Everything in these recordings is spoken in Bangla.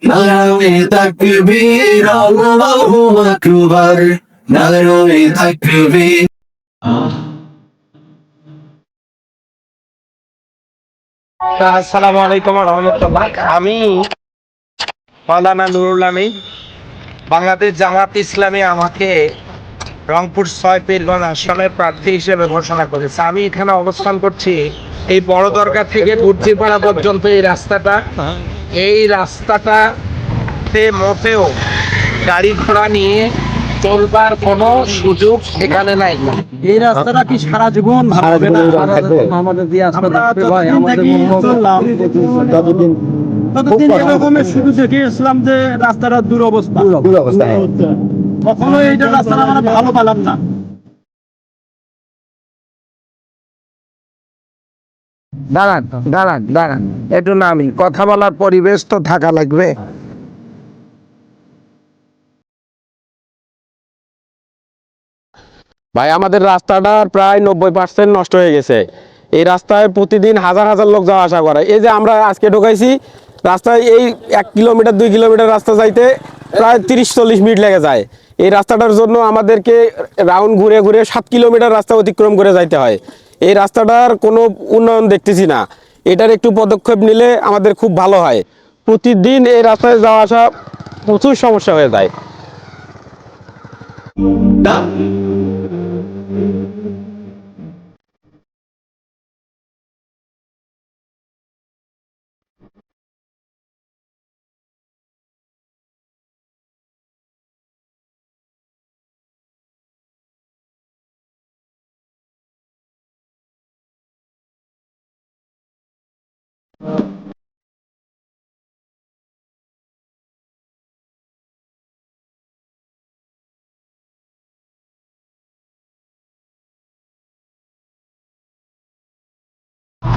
নারায়ে তাকবীর আল্লাহু আকবার নারায়ে তাকবীর। আসসালামু আলাইকুম ওয়া রাহমাতুল্লাহ। আমি মাওলানা নুরুল আমিন। বাংলাদেশ জামাত ইসলামী আমাকে রংপুর ৬ পীরগঞ্জ আসনের প্রার্থী হিসেবে ঘোষণা করেছে। আমি এখানে অবস্থান করছি এই বড় দরগা থেকে গুর্জিপাড়া পর্যন্ত এই রাস্তাটাতে মোটেও গাড়ি ঘোড়া নিয়ে চলবার কোনো সুযোগ এখানে নাই। এই রাস্তাটা কি সারা জীবন ভাবে না? আমাদের দিয়ে আসবে থাকবে ভাই, আমাদের ততদিন এরকমের শুধু দেখে ইসলাম যে রাস্তাটা দুরবস্থা কখনো এইটা রাস্তাটা আমরা ভালো পেলাম না। দাঁড়ান দাঁড়ান দাঁড়ান, একটু নামি, কথা বলার পরিবেশ তো থাকা লাগবে। ভাই আমাদের রাস্তাটার প্রায় 90% নষ্ট হয়ে গেছে। এই রাস্তায় প্রতিদিন হাজার হাজার লোক যাওয়া আসা করে। এই যে আমরা আজকে ঢোকাইছি রাস্তায়, এই 1 কিলোমিটার 2 কিলোমিটার রাস্তা যাইতে প্রায় 30-40 মিনিট লেগে যায়। এই রাস্তাটার জন্য আমাদেরকে রাউন্ড ঘুরে ঘুরে 7 কিলোমিটার রাস্তা অতিক্রম করে যাইতে হয়। এই রাস্তাটার কোনো উন্নয়ন দেখতেছি না। এটার একটু পদক্ষেপ নিলে আমাদের খুব ভালো হয়। প্রতিদিন এই রাস্তায় যাওয়া আসা প্রচুর সমস্যা হয়ে যায়।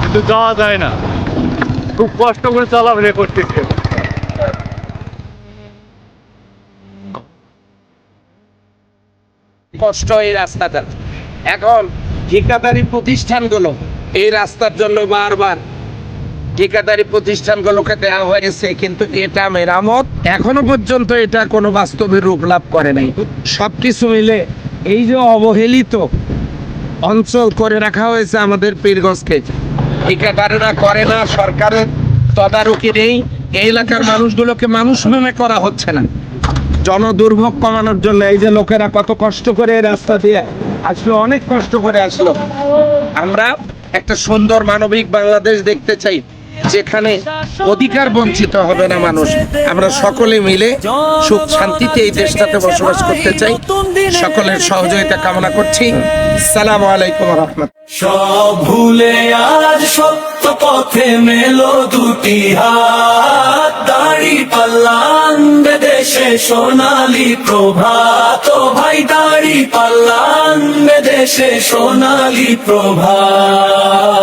কিন্তু যাওয়া যায় না, খুব কষ্ট করে চলাফেরা করতেছে। কষ্ট এই রাস্তাটা। এখন ঠিকাদারি প্রতিষ্ঠানগুলো এই রাস্তার জন্য বারবার ঠিকাদারি প্রতিষ্ঠানগুলোকে দেওয়া হয়েছে, কিন্তু এটা মেরামত এখনো পর্যন্ত এটা কোনো বাস্তবে রূপ লাভ করে নাই। সবকিছু মিলে এই যে অবহেলিত অঞ্চল করে রাখা হয়েছে আমাদের পীরগঞ্জকে, ঠিকাদাররা করে না, সরকারের তদারকি নেই, এই এলাকার মানুষগুলোকে মানুষ মনে করা হচ্ছে না। জনদুর্ভোগ কমানোর জন্য এই যে লোকেরা কত কষ্ট করে এই রাস্তা দিয়ে আসলো, অনেক কষ্ট করে আসলো। আমরা একটা সুন্দর মানবিক বাংলাদেশ দেখতে চাই, যেখানে অধিকার বঞ্চিত হবে না মানুষ। আমরা সকলে মিলে সুখ শান্তিতে এই দেশটাতে বসবাস করতে চাই। সকলের সহযোগিতা কামনা করছি। আসসালামু আলাইকুম ওয়া রাহমাতুল্লাহ। সব ভুলে আজ সত্য পথে মেলো দুটি হাত, দাড়ি পাল্লা আনবে দেশে সোনালী প্রভাত। ও ভাই দাড়ি পাল্লা আনবে দেশে সোনালী প্রভাত।